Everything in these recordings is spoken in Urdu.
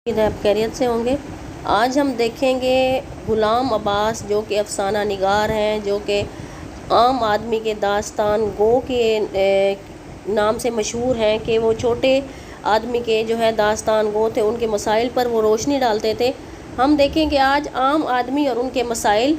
آپ خیریت سے ہوں گے۔ آج ہم دیکھیں گے غلام عباس جو کہ افسانہ نگار ہیں، جو کہ عام آدمی کے داستان گو کے نام سے مشہور ہیں کہ وہ چھوٹے آدمی کے جو ہے داستان گو تھے، ان کے مسائل پر وہ روشنی ڈالتے تھے۔ ہم دیکھیں کہ آج عام آدمی اور ان کے مسائل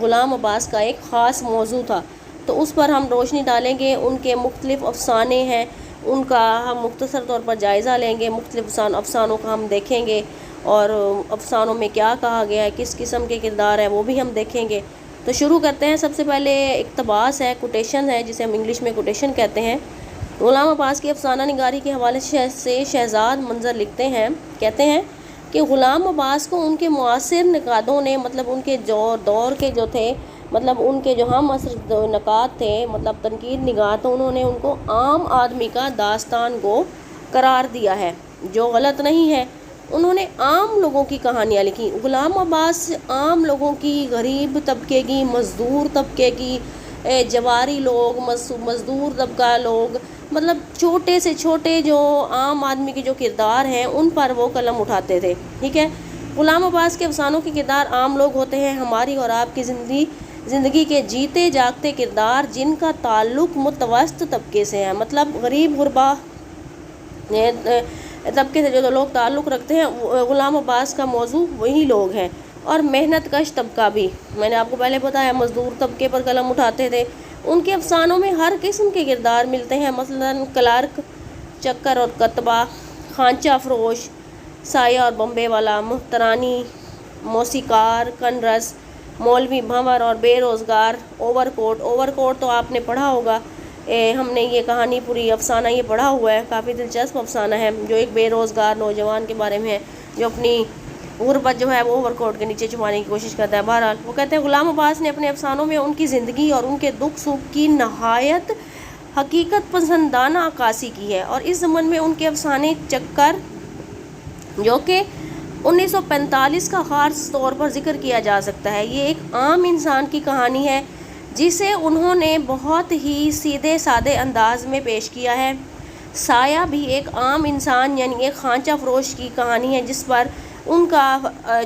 غلام عباس کا ایک خاص موضوع تھا، تو اس پر ہم روشنی ڈالیں گے۔ ان کے مختلف افسانے ہیں، ان کا ہم مختصر طور پر جائزہ لیں گے، مختلف افسانوں کا ہم دیکھیں گے، اور افسانوں میں کیا کہا گیا ہے، کس قسم کے کردار ہیں وہ بھی ہم دیکھیں گے۔ تو شروع کرتے ہیں۔ سب سے پہلے اقتباس ہے، کوٹیشن ہے، جسے ہم انگلش میں کوٹیشن کہتے ہیں۔ غلام عباس کی افسانہ نگاری کے حوالے سے شہزاد منظر لکھتے ہیں، کہتے ہیں کہ غلام عباس کو ان کے معاصر نقادوں نے، مطلب ان کے دور کے جو تھے، مطلب ان کے جو ہم عصر نقاد تھے، مطلب تنقید نگار، تو انہوں نے ان کو عام آدمی کا داستان گو قرار دیا ہے، جو غلط نہیں ہے۔ انہوں نے عام لوگوں کی کہانیاں لکھی۔ غلام عباس عام لوگوں کی، غریب طبقے کی، مزدور طبقے کی، جواری لوگ، مزدور طبقہ لوگ، مطلب چھوٹے سے چھوٹے جو عام آدمی کے جو کردار ہیں ان پر وہ قلم اٹھاتے تھے، ٹھیک ہے۔ غلام عباس کے افسانوں کے کردار عام لوگ ہوتے ہیں، ہماری اور آپ کی زندگی کے جیتے جاگتے کردار، جن کا تعلق متوسط طبقے سے ہے، مطلب غریب غربا طبقے سے جو لوگ تعلق رکھتے ہیں، غلام عباس کا موضوع وہی لوگ ہیں۔ اور محنت کش طبقہ بھی، میں نے آپ کو پہلے بتایا، مزدور طبقے پر قلم اٹھاتے تھے۔ ان کے افسانوں میں ہر قسم کے کردار ملتے ہیں، مثلا کلرک، چکر اور کتبہ، خانچہ فروش، سایہ اور بمبے والا، محترانی، موسیقار، کنرس، مولوی بھنور اور بے روزگار۔ اوور کوٹ تو آپ نے پڑھا ہوگا، ہم نے یہ کہانی پوری افسانہ یہ پڑھا ہوا ہے، کافی دلچسپ افسانہ ہے، جو ایک بے روزگار نوجوان کے بارے میں ہے جو اپنی غربت جو ہے وہ اوور کوٹ کے نیچے چھپانے کی کوشش کرتا ہے۔ بہرحال وہ کہتے ہیں غلام عباس نے اپنے افسانوں میں ان کی زندگی اور ان کے دکھ سکھ کی نہایت حقیقت پسندانہ عکاسی کی ہے، اور اس ضمن میں ان کے افسانے چکر، جو کہ 1945 کا خاص طور پر ذکر کیا جا سکتا ہے، یہ ایک عام انسان کی کہانی ہے جسے انہوں نے بہت ہی سیدھے سادے انداز میں پیش کیا ہے۔ سایہ بھی ایک عام انسان یعنی ایک خانچہ فروش کی کہانی ہے، جس پر ان کا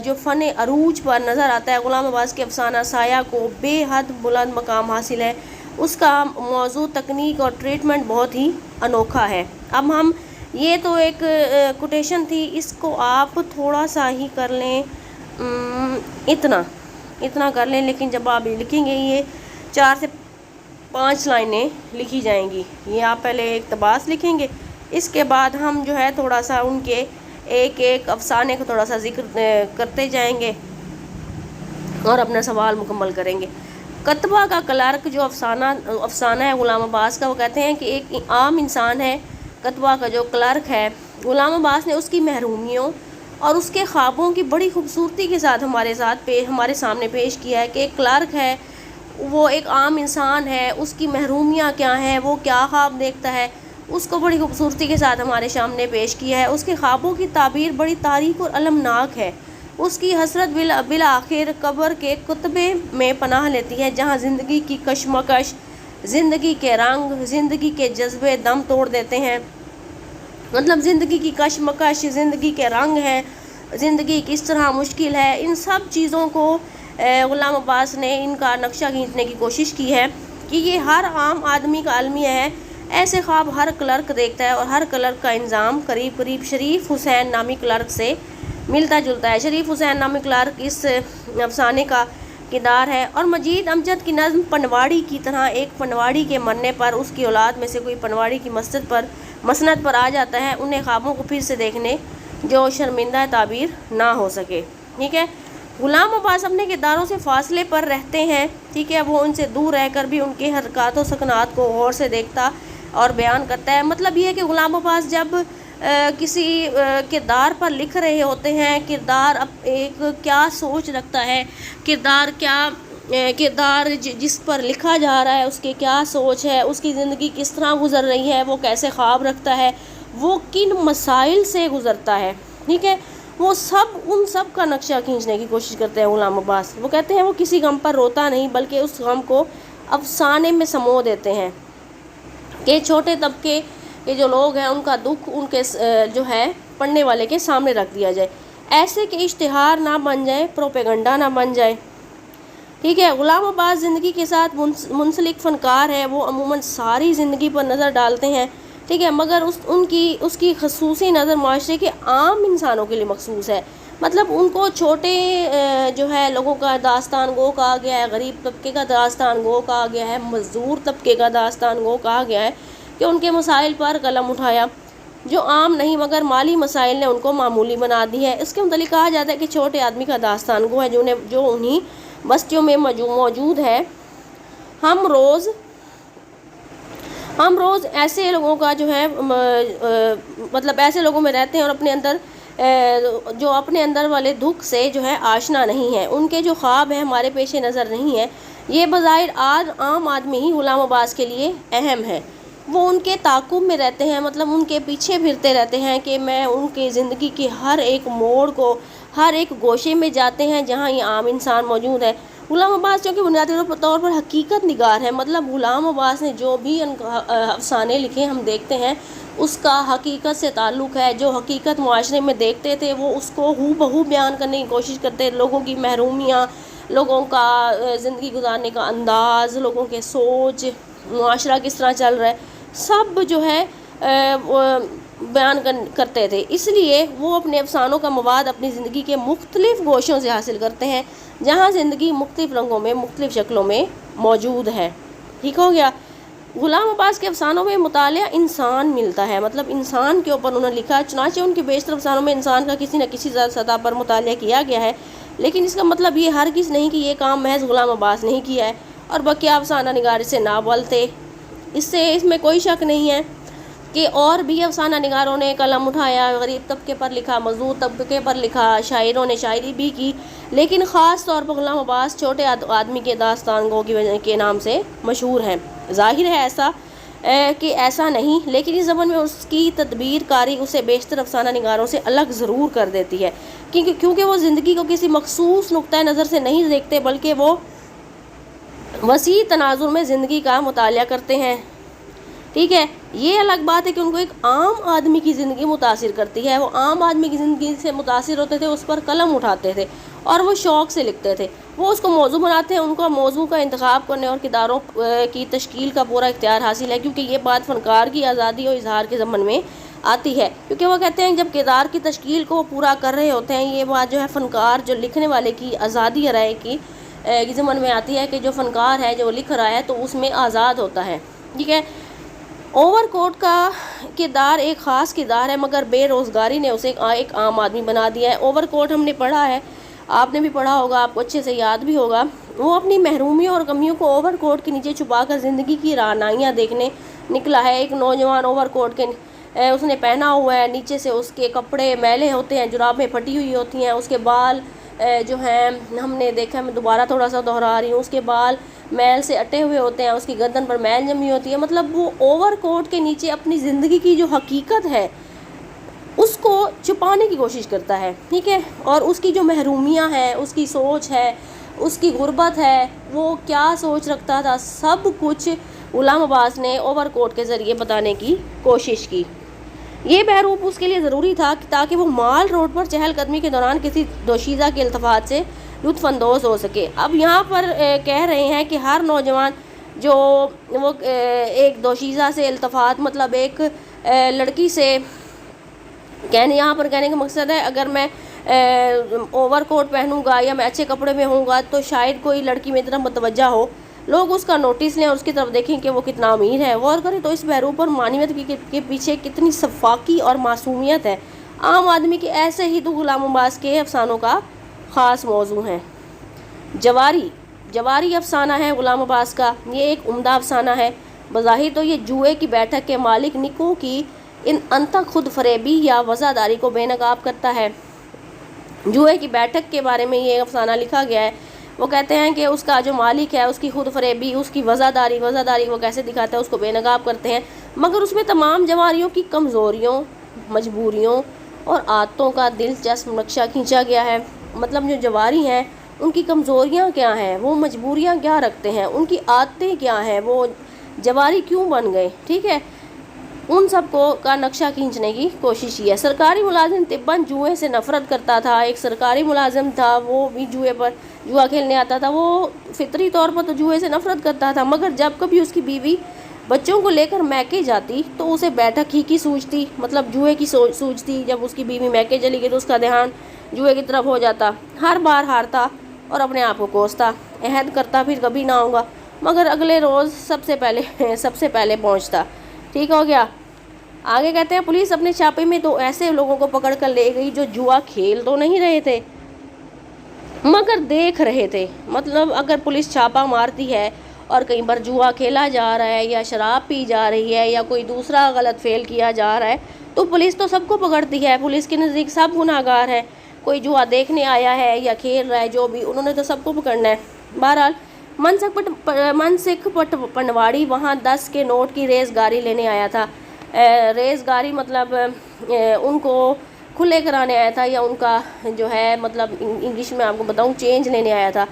جو فن عروج پر نظر آتا ہے۔ غلام عباس کے افسانہ سایہ کو بے حد بلند مقام حاصل ہے، اس کا موضوع، تکنیک اور ٹریٹمنٹ بہت ہی انوکھا ہے۔ اب ہم، یہ تو ایک کوٹیشن تھی، اس کو آپ تھوڑا سا ہی کر لیں، اتنا کر لیں، لیکن جب آپ لکھیں گے یہ 4 سے 5 لائنیں لکھی جائیں گی۔ یہ آپ پہلے اقتباس لکھیں گے، اس کے بعد ہم جو ہے تھوڑا سا ان کے ایک ایک افسانے کو تھوڑا سا ذکر کرتے جائیں گے اور اپنا سوال مکمل کریں گے۔ کتبہ کا کلرک جو افسانہ ہے غلام عباس کا، وہ کہتے ہیں کہ ایک عام انسان ہے، کتبہ کا جو کلرک ہے، غلام عباس نے اس کی محرومیوں اور اس کے خوابوں کی بڑی خوبصورتی کے ساتھ ہمارے سامنے پیش کیا ہے کہ ایک کلرک ہے، وہ ایک عام انسان ہے، اس کی محرومیاں کیا ہیں، وہ کیا خواب دیکھتا ہے، اس کو بڑی خوبصورتی کے ساتھ ہمارے سامنے پیش کیا ہے۔ اس کے خوابوں کی تعبیر بڑی تاریک اور المناک ہے۔ اس کی حسرت بالآخر قبر کے کتبے میں پناہ لیتی ہے، جہاں زندگی کی کشمکش، زندگی کے رنگ، زندگی کے جذبے دم توڑ دیتے ہیں۔ مطلب زندگی کی کشمکش، زندگی کے رنگ ہیں، زندگی کس طرح مشکل ہے، ان سب چیزوں کو غلام عباس نے ان کا نقشہ کھینچنے کی کوشش کی ہے کہ یہ ہر عام آدمی کا المیہ ہے۔ ایسے خواب ہر کلرک دیکھتا ہے، اور ہر کلرک کا انجام قریب شریف حسین نامی کلرک سے ملتا جلتا ہے۔ شریف حسین نامی کلرک اس افسانے کا کردار ہے، اور مجید امجد کی نظم پنواڑی کی طرح ایک پنواڑی کے مرنے پر اس کی اولاد میں سے کوئی پنواڑی کی مسند پر آ جاتا ہے، انہیں خوابوں کو پھر سے دیکھنے جو شرمندہ تعبیر نہ ہو سکے، ٹھیک ہے۔ غلام عباس اپنے کرداروں سے فاصلے پر رہتے ہیں، ٹھیک ہے، وہ ان سے دور رہ کر بھی ان کے حرکات و سکنات کو غور سے دیکھتا اور بیان کرتا ہے۔ مطلب یہ ہے کہ غلام عباس جب کسی کردار پر لکھ رہے ہوتے ہیں، کردار ایک کیا سوچ رکھتا ہے، کردار جس پر لکھا جا رہا ہے اس کے کیا سوچ ہے، اس کی زندگی کس طرح گزر رہی ہے، وہ کیسے خواب رکھتا ہے، وہ کن مسائل سے گزرتا ہے، ٹھیک ہے، وہ ان سب کا نقشہ کھینچنے کی کوشش کرتے ہیں غلام عباس۔ وہ کہتے ہیں وہ کسی غم پر روتا نہیں، بلکہ اس غم کو افسانے میں سمو دیتے ہیں کہ چھوٹے طبقے کے جو لوگ ہیں ان کا دکھ ان کے جو ہے پڑھنے والے کے سامنے رکھ دیا جائے، ایسے کہ اشتہار نہ بن جائے، پروپیگنڈا نہ بن جائے، ٹھیک ہے۔ غلام عباس زندگی کے ساتھ منسلک فنکار ہے، وہ عموماً ساری زندگی پر نظر ڈالتے ہیں، ٹھیک ہے، مگر اس کی خصوصی نظر معاشرے کے عام انسانوں کے لیے مخصوص ہے۔ مطلب ان کو چھوٹے جو ہے لوگوں کا داستان گو کہا گیا ہے، غریب طبقے کا داستان گو کہا گیا ہے، مزدور طبقے کا داستان گو کہا گیا ہے کہ ان کے مسائل پر قلم اٹھایا جو عام نہیں مگر مالی مسائل نے ان کو معمولی بنا دی ہے۔ اس کے متعلق کہا جاتا ہے کہ چھوٹے آدمی کا داستان گو ہے جو انہی بستیوں میں موجود ہے۔ ہم روز ایسے لوگوں کا جو ہے مطلب ایسے لوگوں میں رہتے ہیں اور اپنے اندر والے دکھ سے جو ہے آشنا نہیں ہے، ان کے جو خواب ہیں ہمارے پیش نظر نہیں ہے۔ یہ بظاہر عام آدمی ہی غلام عباس کے لیے اہم ہے، وہ ان کے تعاقب میں رہتے ہیں، مطلب ان کے پیچھے پھرتے رہتے ہیں کہ میں ان کے زندگی کے ہر ایک موڑ کو، ہر ایک گوشے میں جاتے ہیں جہاں یہ عام انسان موجود ہے۔ غلام عباس جو کہ بنیادی طور پر حقیقت نگار ہے، مطلب غلام عباس نے جو بھی افسانے لکھے ہم دیکھتے ہیں اس کا حقیقت سے تعلق ہے، جو حقیقت معاشرے میں دیکھتے تھے وہ اس کو ہو بہو بیان کرنے کی کوشش کرتے، لوگوں کی محرومیاں، لوگوں کا زندگی گزارنے کا انداز، لوگوں کے سوچ، معاشرہ کس طرح چل رہا ہے، سب جو ہے بیان کرتے تھے۔ اس لیے وہ اپنے افسانوں کا مواد اپنی زندگی کے مختلف گوشوں سے حاصل کرتے ہیں جہاں زندگی مختلف رنگوں میں، مختلف شکلوں میں موجود ہے، ٹھیک ہو گیا۔ غلام عباس کے افسانوں میں مطالعہ انسان ملتا ہے، مطلب انسان کے اوپر انہوں نے لکھا، چنانچہ ان کے بیشتر افسانوں میں انسان کا کسی نہ کسی سطح پر مطالعہ کیا گیا ہے، لیکن اس کا مطلب یہ ہرگز نہیں کہ یہ کام محض غلام عباس نے ہی کیا ہے اور بقیہ افسانہ نگار سے نااول تھے۔ اس میں کوئی شک نہیں ہے کہ اور بھی افسانہ نگاروں نے قلم اٹھایا، غریب طبقے پر لکھا، مزدور طبقے پر لکھا، شاعروں نے شاعری بھی کی، لیکن خاص طور پر غلام عباس چھوٹے آدمی کے داستان گو کے نام سے مشہور ہیں۔ ظاہر ہے ایسا نہیں، لیکن اس زمن میں اس کی تدبیر کاری اسے بیشتر افسانہ نگاروں سے الگ ضرور کر دیتی ہے، کیونکہ وہ زندگی کو کسی مخصوص نقطۂ نظر سے نہیں دیکھتے بلکہ وہ وسیع تناظر میں زندگی کا مطالعہ کرتے ہیں، ٹھیک ہے۔ یہ الگ بات ہے کہ ان کو ایک عام آدمی کی زندگی متاثر کرتی ہے، وہ عام آدمی کی زندگی سے متاثر ہوتے تھے، اس پر قلم اٹھاتے تھے اور وہ شوق سے لکھتے تھے، وہ اس کو موضوع بناتے ہیں، ان کو موضوع کا انتخاب کرنے اور کرداروں کی تشکیل کا پورا اختیار حاصل ہے، کیونکہ یہ بات فنکار کی آزادی اور اظہار کے ضمن میں آتی ہے، کیونکہ وہ کہتے ہیں جب کردار کی تشکیل کو پورا کر رہے ہوتے ہیں، یہ بات جو ہے فنکار جو لکھنے والے کی آزادی رائے کی ضمن میں آتی ہے کہ جو فنکار ہے جو لکھ رہا ہے تو اس میں آزاد ہوتا ہے، ٹھیک ہے۔ اوور کوٹ کا کردار ایک خاص کردار ہے، مگر بے روزگاری نے اسے ایک عام آدمی بنا دیا ہے۔ اوور کوٹ ہم نے پڑھا ہے، آپ نے بھی پڑھا ہوگا، آپ کو اچھے سے یاد بھی ہوگا، وہ اپنی محرومیوں اور کمیوں کو اوور کوٹ کے نیچے چھپا کر زندگی کی رہنمائیاں دیکھنے نکلا ہے۔ ایک نوجوان اوور کوٹ کے اس نے پہنا ہوا ہے، نیچے سے اس کے کپڑے میلے ہوتے ہیں، جرابیں پھٹی ہوئی ہوتی ہیں، اس کے بال جو ہیں ہم نے دیکھا، میں دوبارہ تھوڑا سا دہرا رہی ہوں، اس کے بال میل سے اٹے ہوئے ہوتے ہیں، اس کی گردن پر میل جمی ہوتی ہے، مطلب وہ اوور کوٹ کے نیچے اپنی زندگی کی جو حقیقت ہے اس کو چھپانے کی کوشش کرتا ہے، ٹھیک ہے، اور اس کی جو محرومیاں ہیں، اس کی سوچ ہے، اس کی غربت ہے، وہ کیا سوچ رکھتا تھا، سب کچھ غلام عباس نے اوور کوٹ کے ذریعے بتانے کی کوشش کی۔ یہ بہروپ اس کے لیے ضروری تھا تاکہ وہ مال روڈ پر چہل قدمی کے دوران کسی دوشیزہ کے التفات سے لطف اندوز ہو سکے۔ اب یہاں پر کہہ رہے ہیں کہ ہر نوجوان جو وہ ایک دوشیزہ سے التفات، مطلب ایک لڑکی سے یہاں پر کہنے کا مقصد ہے اگر میں اوور کوٹ پہنوں گا یا میں اچھے کپڑے میں ہوں گا تو شاید کوئی لڑکی میری طرف متوجہ ہو، لوگ اس کا نوٹس لیں اور اس کی طرف دیکھیں کہ وہ کتنا امیر ہے۔ غور کریں تو اس بہروپ پر معنویت کے پیچھے کتنی صفاقی اور معصومیت ہے۔ عام آدمی کے ایسے ہی تو غلام عباس کے افسانوں کا خاص موضوع ہیں۔ جواری افسانہ ہے غلام عباس کا، یہ ایک عمدہ افسانہ ہے۔ بظاہر تو یہ جوئے کی بیٹھک کے مالک نکو کی انتھک خود فریبی یا وزاداری کو بے نقاب کرتا ہے۔ جوئے کی بیٹھک کے بارے میں یہ افسانہ لکھا گیا ہے، وہ کہتے ہیں کہ اس کا جو مالک ہے اس کی خود فریبی، اس کی وزاداری وہ کیسے دکھاتا ہے، اس کو بے نقاب کرتے ہیں، مگر اس میں تمام جواریوں کی کمزوریوں، مجبوریوں اور عادتوں کا دلچسپ نقشہ کھینچا گیا ہے۔ مطلب جو جواری ہیں ان کی کمزوریاں کیا ہیں، وہ مجبوریاں کیا رکھتے ہیں، ان کی عادتیں کیا ہیں، وہ جواری کیوں بن گئے، ٹھیک ہے۔ ان سب کو کا نقشہ کھینچنے کی کوشش کی ہے۔ سرکاری ملازم طباً جوئے سے نفرت کرتا تھا۔ ایک سرکاری ملازم تھا، وہ بھی جوا کھیلنے آتا تھا، وہ فطری طور پر تو جوئے سے نفرت کرتا تھا، مگر جب کبھی اس کی بیوی بچوں کو لے کر میکے جاتی تو اسے بیٹھک ہی کی سوچتی، مطلب جوئے کی سوچتی۔ جب اس کی بیوی میکے چلی گئی تو اس کا دھیان جوئے کی طرف ہو جاتا، ہر بار ہارتا اور اپنے آپ کو کوستا، عہد کرتا پھر کبھی نہ آؤں گا، مگر اگلے روز سب سے پہلے پہنچتا۔ ٹھیک ہو گیا۔ آگے کہتے ہیں پولیس اپنے چھاپے میں تو ایسے لوگوں کو پکڑ کر لے گئی جو جوا کھیل تو نہیں رہے تھے مگر دیکھ رہے تھے۔ مطلب اگر پولیس چھاپا مارتی ہے اور کہیں پر جوا کھیلا جا رہا ہے یا شراب پی جا رہی ہے یا کوئی دوسرا غلط فعل کیا جا رہا ہے تو پولیس تو سب کو پکڑتی ہے، پولیس کے نزدیک سب گناہگار ہے۔ کوئی جوا دیکھنے آیا ہے یا کھیل رہا ہے، جو بھی، انہوں نے تو سب کو پکڑنا ہے۔ بہرحال منسکھ پٹواڑی وہاں 10 کے نوٹ کی ریز گاری لینے آیا تھا۔ ریز گاری مطلب ان کو کھلے کرانے آیا تھا، یا ان کا جو ہے مطلب انگلش میں آپ کو بتاؤں چینج لینے آیا تھا۔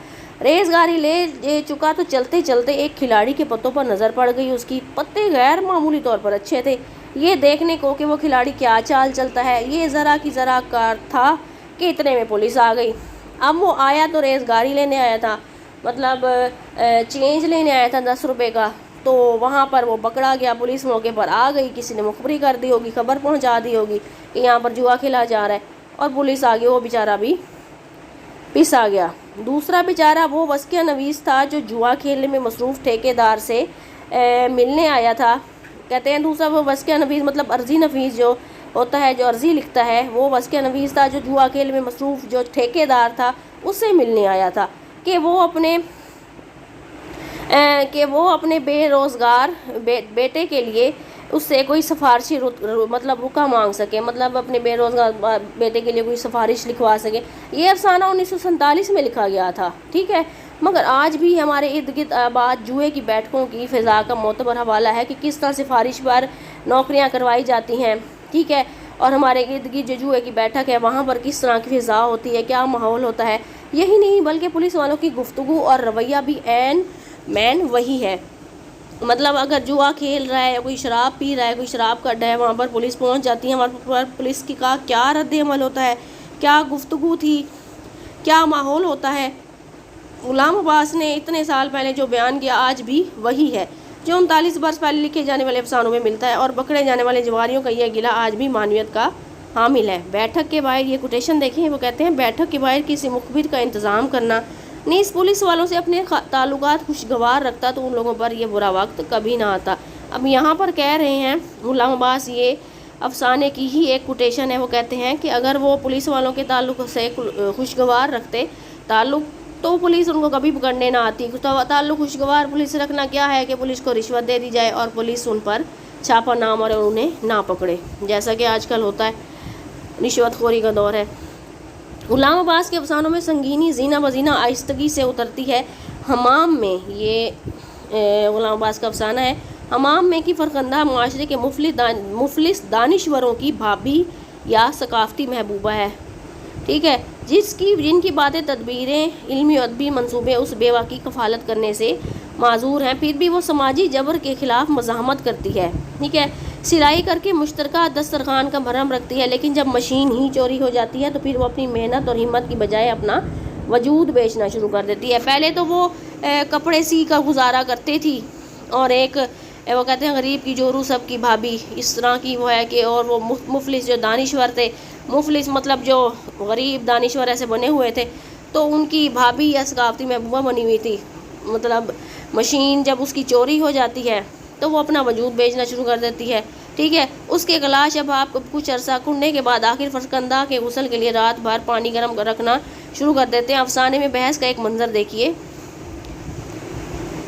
ریز گاری لے چکا تو چلتے چلتے ایک کھلاڑی کے پتوں پر نظر پڑ گئی۔ اس کی پتے غیر معمولی طور پر اچھے تھے، یہ دیکھنے کو کہ وہ کھلاڑی کیا چال چلتا ہے۔ یہ ذرا کی ذرا کار تھا کہ اتنے میں پولیس آ گئی۔ اب وہ آیا تو ریز گاری لینے آیا تھا، مطلب چینج لینے آیا تھا 10 روپے کا، تو وہاں پر وہ پکڑا گیا۔ پولیس موقع پر آ گئی، کسی نے مخبری کر دی ہوگی، خبر پہنچا دی ہوگی کہ یہاں پر جوا کھیلا جا رہا ہے، اور پولیس آگے وہ بیچارہ بھی پس آ گیا۔ دوسرا بیچارہ وہ وسکیہ نویس تھا جو جوا کھیلنے میں مصروف ٹھیکیدار سے ملنے آیا تھا۔ کہتے ہیں دوسرا وہ وسکیہ نویس مطلب عرضی نفیس جو ہوتا ہے، جو عرضی لکھتا ہے، وہ وسکیہ نویس تھا جو جوا کھیل میں مصروف جو ٹھیکیدار تھا اس سے ملنے آیا تھا کہ وہ اپنے بے روزگار بیٹے کے لیے اس سے کوئی سفارشی مطلب رکا مانگ سکے، مطلب اپنے بے روزگار بیٹے کے لیے کوئی سفارش لکھوا سکے۔ یہ افسانہ 1947 میں لکھا گیا تھا، ٹھیک ہے، مگر آج بھی ہمارے ارد گرد آباد جوئے کی بیٹھکوں کی فضا کا معتبر حوالہ ہے کہ کس طرح سفارش پر نوکریاں کروائی جاتی ہیں، ٹھیک ہے، اور ہمارے ارد گرد جو جوئے کی بیٹھک ہے وہاں پر کس طرح کی فضا ہوتی ہے، کیا ماحول ہوتا ہے۔ یہی نہیں بلکہ پولیس والوں کی گفتگو اور رویہ بھی مین وہی ہے۔ مطلب اگر جوا کھیل رہا ہے، کوئی شراب پی رہا ہے، کوئی شراب کا اڈا ہے، وہاں پر پولیس پہنچ جاتی ہے، وہاں پر پولیس کی کا کیا رد عمل ہوتا ہے، کیا گفتگو تھی، کیا ماحول ہوتا ہے۔ غلام عباس نے اتنے سال پہلے جو بیان کیا آج بھی وہی ہے جو 39 برس پہلے لکھے جانے والے افسانوں میں ملتا ہے، اور پکڑے جانے والے جواریوں کا یہ گلہ آج بھی معنویت کا حامل ہے۔ بیٹھک کے باہر یہ کوٹیشن دیکھیں، وہ کہتے ہیں بیٹھک کے باہر کسی مخبر کا انتظام کرنا، نیز پولیس والوں سے اپنے تعلقات خوشگوار رکھتا تو ان لوگوں پر یہ برا وقت کبھی نہ آتا۔ اب یہاں پر کہہ رہے ہیں غلام عباس، یہ افسانے کی ہی ایک کوٹیشن ہے، وہ کہتے ہیں کہ اگر وہ پولیس والوں کے تعلق سے خوشگوار رکھتے تعلق تو پولیس ان کو کبھی پکڑنے نہ آتی۔ تعلق خوشگوار پولیس سے رکھنا کیا ہے کہ پولیس کو رشوت دے دی جائے اور پولیس ان پر چھاپا نہ مارے اور انہیں نہ پکڑے، جیسا کہ آج کل ہوتا ہے، رشوت خوری کا دور ہے۔ غلام عباس کے افسانوں میں سنگینی زینہ بزینہ آہستگی سے اترتی ہے۔ حمام میں، یہ غلام عباس کا افسانہ ہے، حمام میں کی فرخندہ معاشرے کے مفلس دانشوروں کی بھابھی یا ثقافتی محبوبہ ہے، ٹھیک ہے، جن کی باتیں، تدبیریں، علمی و ادبی منصوبے اس بیوہ کی کفالت کرنے سے معذور ہیں، پھر بھی وہ سماجی جبر کے خلاف مزاحمت کرتی ہے، ٹھیک ہے، سلائی کر کے مشترکہ دسترخوان کا بھرم رکھتی ہے، لیکن جب مشین ہی چوری ہو جاتی ہے تو پھر وہ اپنی محنت اور ہمت کی بجائے اپنا وجود بیچنا شروع کر دیتی ہے۔ پہلے تو وہ کپڑے سی کا گزارا کرتی تھی، اور ایک وہ کہتے ہیں غریب کی جورو سب کی بھابھی، اس طرح کی وہ ہے کہ، اور وہ مفلس جو دانشور تھے، مفلس مطلب جو غریب دانشور ایسے بنے ہوئے تھے، تو ان کی بھابھی یا ثقافتی محبوبہ بنی ہوئی تھی۔ مطلب مشین جب اس کی چوری ہو جاتی ہے تو وہ اپنا وجود بیچنا شروع کر دیتی ہے، ٹھیک ہے، اس کے کلاش اب آپ کچھ عرصہ کنڈے کے بعد آخر فرخندہ کے غسل کے لیے رات بھر پانی گرم رکھنا شروع کر دیتے ہیں۔ افسانے میں بحث کا ایک منظر دیکھیے،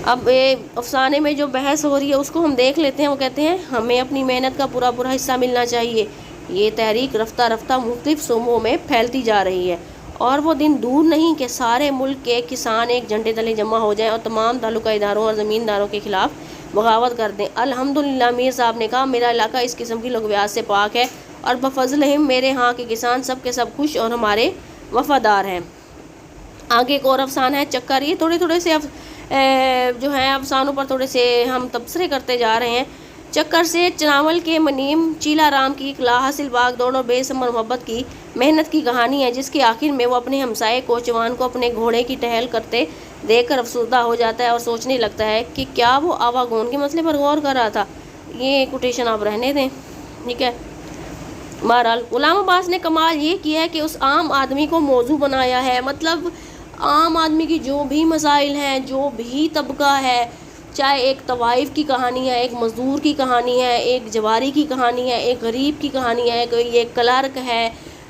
اب افسانے میں جو بحث ہو رہی ہے اس کو ہم دیکھ لیتے ہیں۔ وہ کہتے ہیں ہمیں اپنی محنت کا پورا حصہ ملنا چاہیے، یہ تحریک رفتہ رفتہ مختلف صوبوں میں پھیلتی جا رہی ہے، اور وہ دن دور نہیں کہ سارے ملک کے کسان ایک جھنڈے تلے جمع ہو جائیں اور تمام تعلقہ اداروں اور زمینداروں کے خلاف بغاوت کر دیں۔ الحمدللہ، میر صاحب نے کہا، میرا علاقہ اس قسم کی لغویات سے پاک ہے، اور بفضلہم میرے ہاں کے کسان سب کے سب خوش اور ہمارے وفادار ہیں۔ آگے ایک اور افسانہ ہے چکر۔ یہ تھوڑے سے جو ہیں افسانوں پر تھوڑے سے ہم تبصرے کرتے جا رہے ہیں۔ چکر سے چناول کے منیم چیلا رام کی ایک لاحاصل باغ دوڑ اور بے ثمر محبت کی محنت کی کہانی ہے، جس کے آخر میں وہ اپنے ہمسائے کوچوان کو اپنے گھوڑے کی ٹہل کرتے دیکھ کر افسردہ ہو جاتا ہے اور سوچنے لگتا ہے کہ کیا وہ آواگون کے مسئلے پر غور کر رہا تھا۔ یہ کوٹیشن آپ رہنے دیں، ٹھیک ہے۔ بہرحال غلام عباس نے کمال یہ کیا ہے کہ اس عام آدمی کو موضوع بنایا ہے، مطلب عام آدمی کی جو بھی مسائل ہیں، جو بھی طبقہ ہے، چاہے ایک طوائف کی کہانی ہے، ایک مزدور کی کہانی ہے، ایک جواری کی کہانی ہے، ایک غریب کی کہانی ہے، کوئی ایک کلرک ہے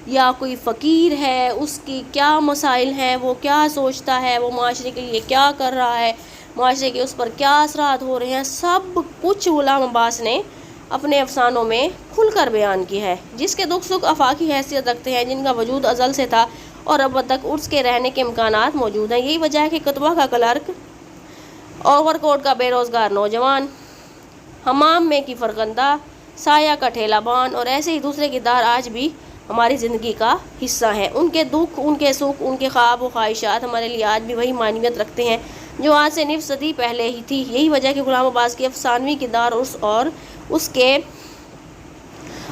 یا کوئی فقیر ہے، اس کی کیا مسائل ہیں، وہ کیا سوچتا ہے، وہ معاشرے کے لیے کیا کر رہا ہے، معاشرے کے اس پر کیا اثرات ہو رہے ہیں، سب کچھ غلام عباس نے اپنے افسانوں میں کھل کر بیان کی ہے، جس کے دکھ سکھ آفاقی حیثیت رکھتے ہیں، جن کا وجود ازل سے تھا اور اب تک اس کے رہنے کے امکانات موجود ہیں۔ یہی وجہ ہے کہ کتبہ کا کلرک، اوور کوٹ کا بے روزگار نوجوان، حمام میں کی فرخندہ، سایہ کا ٹھیلا بان اور ایسے ہی دوسرے کردار آج بھی ہماری زندگی کا حصہ ہیں۔ ان کے دکھ، ان کے سکھ، ان کے خواب و خواہشات ہمارے لیے آج بھی وہی معنویت رکھتے ہیں جو آج سے نصف صدی پہلے ہی تھی۔ یہی وجہ ہے کہ غلام عباس کے افسانوی کردار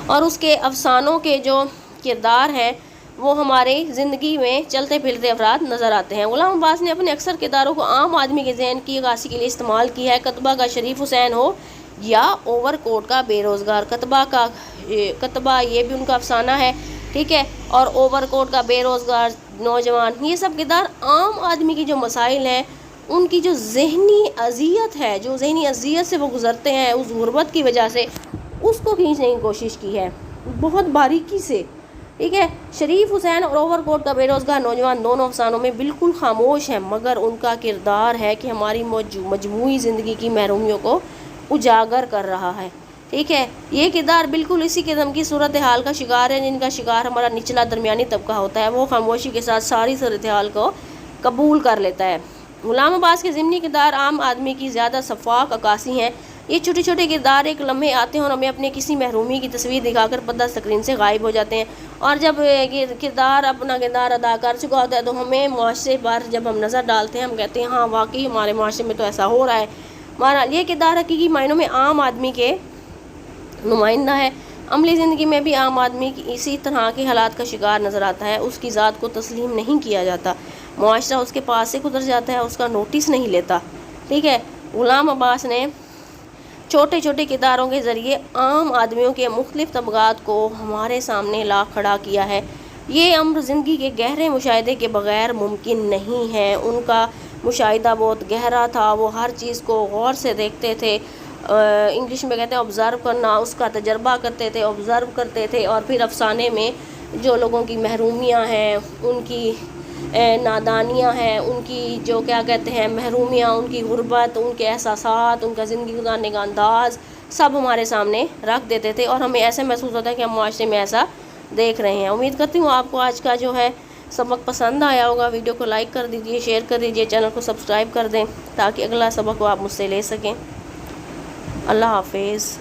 اور اس کے افسانوں کے جو کردار ہیں وہ ہماری زندگی میں چلتے پھرتے افراد نظر آتے ہیں۔ غلام عباس نے اپنے اکثر کرداروں کو عام آدمی کے ذہن کی عکاسی کے لیے استعمال کیا ہے۔ کتبہ کا شریف حسین ہو یا اوور کوٹ کا بے روزگار، کتبہ یہ بھی ان کا افسانہ ہے، ٹھیک ہے، اور اوور کوٹ کا بے روزگار نوجوان، یہ سب کردار عام آدمی کی جو مسائل ہیں، ان کی جو ذہنی اذیت ہے، جو ذہنی اذیت سے وہ گزرتے ہیں اس غربت کی وجہ سے، اس کو کھینچنے کی کوشش کی ہے بہت باریکی سے، ٹھیک ہے۔ شریف حسین اور اوور کوٹ کا بے روزگار نوجوان دونوں افسانوں میں بالکل خاموش ہیں، مگر ان کا کردار ہے کہ ہماری مجموعی زندگی کی محرومیوں کو اجاگر کر رہا ہے، ٹھیک ہے۔ یہ کردار بالکل اسی قسم کی صورتحال کا شکار ہے جن کا شکار ہمارا نچلا درمیانی طبقہ ہوتا ہے۔ وہ خاموشی کے ساتھ ساری صورتحال کو قبول کر لیتا ہے۔ غلام عباس کے ضمنی کردار عام آدمی کی زیادہ شفاف عکاسی ہیں۔ یہ چھوٹے چھوٹے کردار ایک لمحے آتے ہیں اور ہمیں اپنے کسی محرومی کی تصویر دکھا کر پردہ اسکرین سے غائب ہو جاتے ہیں، اور جب یہ کردار اپنا کردار ادا کر چکا ہوتا ہے تو ہمیں معاشرے پر جب ہم نظر ڈالتے ہیں ہم کہتے ہیں ہاں واقعی ہمارے معاشرے میں تو ایسا ہو رہا ہے۔ بہرحال یہ کردار حقیقی معنوں میں عام آدمی کے نمائندہ ہے۔ عملی زندگی میں بھی عام آدمی اسی طرح کے حالات کا شکار نظر آتا ہے۔ اس کی ذات کو تسلیم نہیں کیا جاتا، معاشرہ اس کے پاس سے گزر جاتا ہے، اس کا نوٹس نہیں لیتا، ٹھیک ہے۔ غلام عباس نے چھوٹے چھوٹے کرداروں کے ذریعے عام آدمیوں کے مختلف طبقات کو ہمارے سامنے لا کھڑا کیا ہے۔ یہ امر زندگی کے گہرے مشاہدے کے بغیر ممکن نہیں ہے۔ ان کا مشاہدہ بہت گہرا تھا، وہ ہر چیز کو غور سے دیکھتے تھے، انگلش میں کہتے ہیں آبزرو کرنا، اس کا تجربہ کرتے تھے، آبزرو کرتے تھے، اور پھر افسانے میں جو لوگوں کی محرومیاں ہیں، ان کی نادانیاں ہیں، ان کی جو کیا کہتے ہیں محرومیاں، ان کی غربت، ان کے احساسات، ان کا زندگی گزارنے کا انداز سب ہمارے سامنے رکھ دیتے تھے، اور ہمیں ایسے محسوس ہوتا ہے کہ ہم معاشرے میں ایسا دیکھ رہے ہیں۔ امید کرتی ہوں آپ کو آج کا جو ہے سبق پسند آیا ہوگا۔ ویڈیو کو لائک کر دیجئے، شیئر کر دیجئے، چینل کو سبسکرائب کر دیں تاکہ اگلا سبق کو آپ مجھ سے لے سکیں۔ اللہ حافظ۔